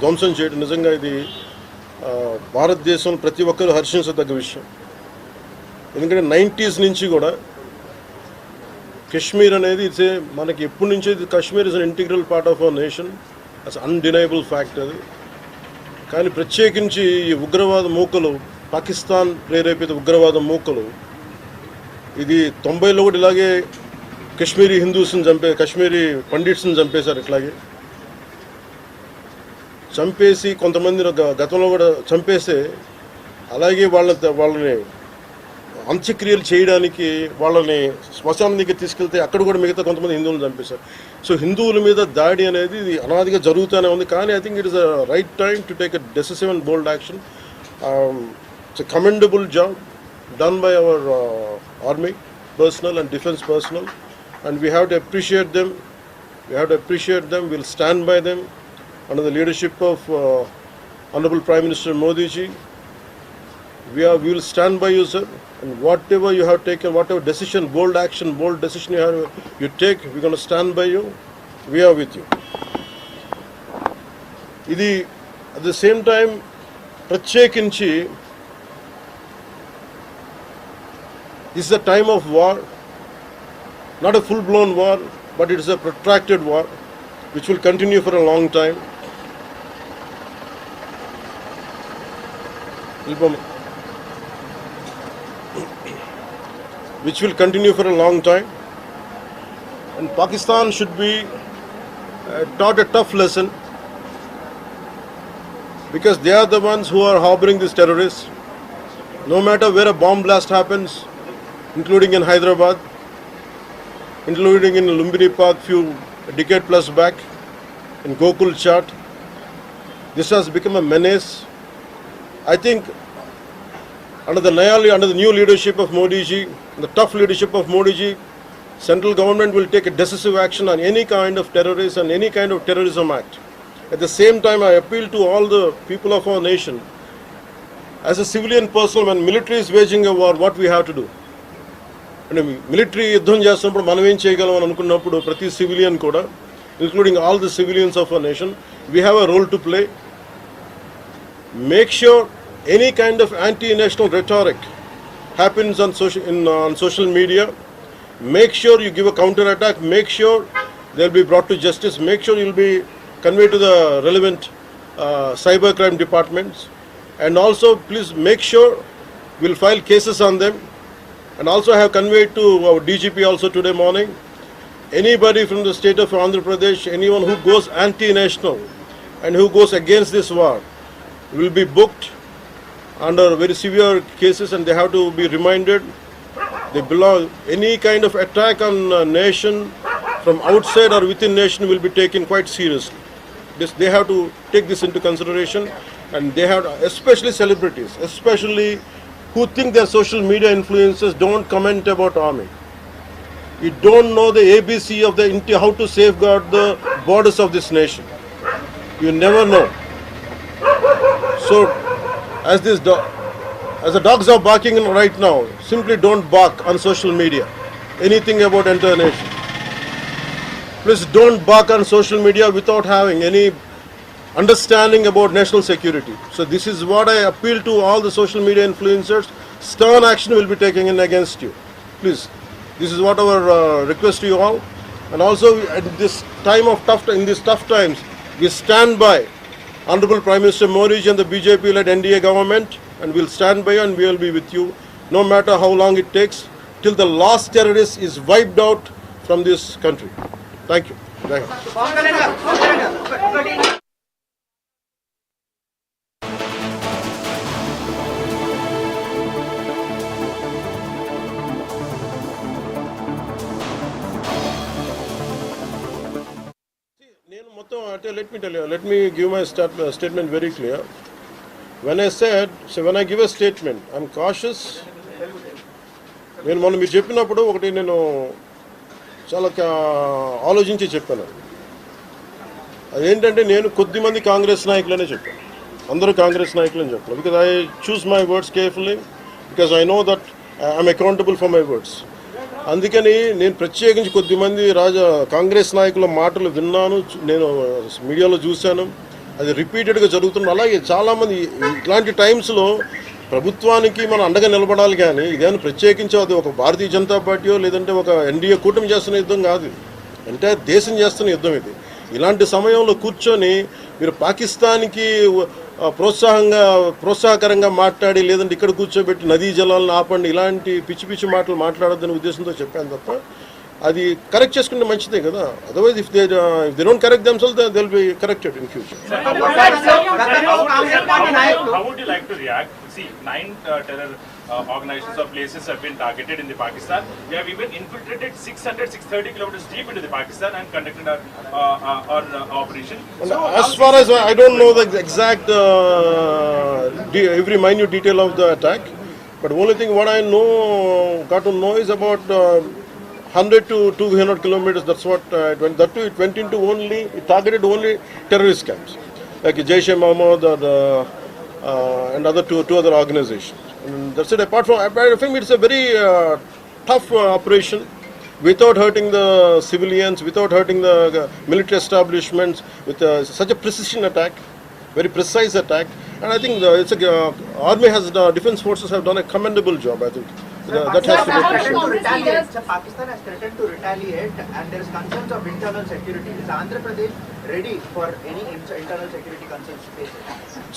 ధ్వంసం చేయడం నిజంగా ఇది భారతదేశం ప్రతి ఒక్కరు హర్షించదగ్గ విషయం. ఎందుకంటే 90s నుంచి కూడా కశ్మీర్ అనేది మనకి ఎప్పటి నుంచో Kashmir is an integral part of our nation, as undeniable fact అది. కానీ ప్రత్యేకించి ఈ ఉగ్రవాద మూకలు, పాకిస్తాన్ ప్రేరేపిత ఉగ్రవాద మూకలు ఇది 90లో కూడా ఇలాగే కశ్మీరీ హిందూస్ని కశ్మీరీ పండిట్స్ని చంపేశారు. ఇట్లాగే చంపేసి కొంతమంది గతంలో కూడా చంపేస్తే అలాగే వాళ్ళని అంత్యక్రియలు చేయడానికి వాళ్ళని శ్మశానం దగ్గర తీసుకెళ్తే అక్కడ కూడా మిగతా కొంతమంది హిందువులను చంపేశారు. సో హిందువుల మీద దాడి అనేది ఇది అనాదిగా జరుగుతూనే ఉంది. కానీ I think it is a right time to take a decisive and bold action. It's a commendable job done by our army personnel and defense personnel, and we have to appreciate them. We'll stand by them under the leadership of Honorable Prime Minister Modi ji. We will stand by you, sir, and whatever you have taken, whatever decision, bold decision you take, we're going to stand by you. We are with you. Idi at the same time ప్రత్యేకించి this is a time of war, not a full-blown war, but it is a protracted war which will continue for a long time. And Pakistan should be taught a tough lesson, because they are the ones who are harboring these terrorists. No matter where a bomb blast happens, including in Hyderabad, including in Lumbini Park a decade plus back, in Gokul Chat, this has become a menace. I think under the new leadership of Modi ji, the tough leadership of Modi ji, central government will take a decisive action on any kind of terrorism and any kind of terrorism act. At the same time, I appeal to all the people of our nation, as a civilian person, when military is waging a war, what we have to do? అంటే military యుద్ధం చేస్తున్నప్పుడు మనం ఏం చేయగలం అని అనుకున్నప్పుడు ప్రతి civilian కూడా, including all the civilians of our nation, we have a role to play. Make sure any kind of anti-national rhetoric happens on social media. Make sure you give a counter attack. Make sure they'll be brought to justice. Make sure you'll be conveyed to the relevant cybercrime departments. And also please make sure we'll file cases on them. And also I have conveyed to our DGP also today morning, anybody from the state of Andhra Pradesh, anyone who goes anti-national and who goes against this war will be booked under very severe cases, and they have to be reminded they belong. Any kind of attack on a nation from outside or within nation will be taken quite seriously. They have to take this into consideration, and they have to, especially celebrities, especially who think they're social media influencers, don't comment about army. You don't know the ABC of how to safeguard the borders of this nation. You never know. So, as the dogs are barking right now, simply don't bark on social media anything about entire nation. Please don't bark on social media without having any understanding about national security. So this is what I appeal to all the social media influencers. Stern action will be taken in against you. Please, this is what our request to you all. And also at this time of in these tough times, we stand by Honorable Prime Minister Modi and the BJP-led NDA government, and we'll stand by you and we will be with you no matter how long it takes, till the last terrorist is wiped out from this country. Thank you. Let me give my statement very clear. When I give a statement, I'm cautious. మీరు చెప్పినప్పుడు ఒకటి నేను చాలా ఆలోచించి చెప్పాను. అదేంటంటే నేను కొద్దిమంది కాంగ్రెస్ నాయకులనే చెప్పాను, అందరూ కాంగ్రెస్ నాయకులని చెప్పాను. Because I choose my words carefully, because I know that I'm accountable for my words. అందుకని నేను ప్రత్యేకించి కొద్దిమంది కాంగ్రెస్ నాయకుల మాటలు విన్నాను, నేను మీడియాలో చూశాను. అది రిపీటెడ్గా జరుగుతుంది. అలాగే చాలామంది ఇట్లాంటి టైమ్స్లో ప్రభుత్వానికి మనం అండగా నిలబడాలి, కానీ ఇదేమైనా ప్రత్యేకించి అది ఒక భారతీయ జనతా పార్టీయో లేదంటే ఒక ఎన్డీఏ కూటమి చేస్తున్న యుద్ధం కాదు, అంటే దేశం చేస్తున్న యుద్ధం ఇది. ఇలాంటి సమయంలో కూర్చొని మీరు పాకిస్తాన్కి ప్రోత్సాహకరంగా మాట్లాడి లేదంటే ఇక్కడ కూర్చోబెట్టి నదీ జలాలను ఆపండి ఇలాంటి పిచ్చి పిచ్చి మాటలు మాట్లాడొద్దనే ఉద్దేశంతో చెప్పాను తప్ప, అది కరెక్ట్ చేసుకుంటే మంచిదే కదా. Otherwise if they don't correct themselves they will be corrected in future. How would you like to react? See, 9 terror organizations or places have been targeted in the Pakistan. They have even infiltrated 630 kilometers deep into the Pakistan and conducted our operation. So, as far as I don't know the exact every minute detail of the attack, but only thing what I know, got to know is about 100 to 200 kilometers. That's what it went. That too, it went into only, it targeted only terrorist camps like Jaish-e-Mohammed and other two other organizations. And that's it. Apart from it's a very tough operation without hurting the civilians, without hurting the military establishments, with such a precision attack, very precise attack. And I think army has, the defense forces have done a commendable job, I think. That has to be appreciated. Pakistan has threatened to retaliate, and there is concerns of internal security. Is Andhra Pradesh ready for any internal security concerns to face it?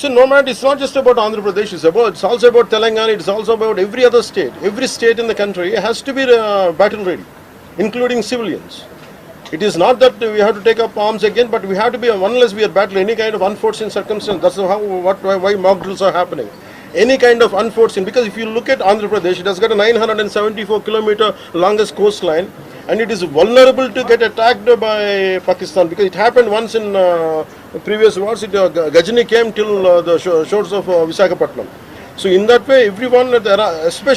So no matter, it's not just about Andhra Pradesh, it's also about Telangana, it's also about every other state. Every state in the country has to be battle ready, including civilians. It is not that we have to take up arms again, but we have to be, unless we are battling any kind of unforeseen circumstance. That's why mock drills are happening. Any kind of unforeseen, because if you look at Andhra Pradesh, it has got a 974 kilometer longest coastline, and it is vulnerable to get attacked by Pakistan, because it happened once in previous wars. Ghajini came till the shores of Visakhapatnam. So in that way, everyone, especially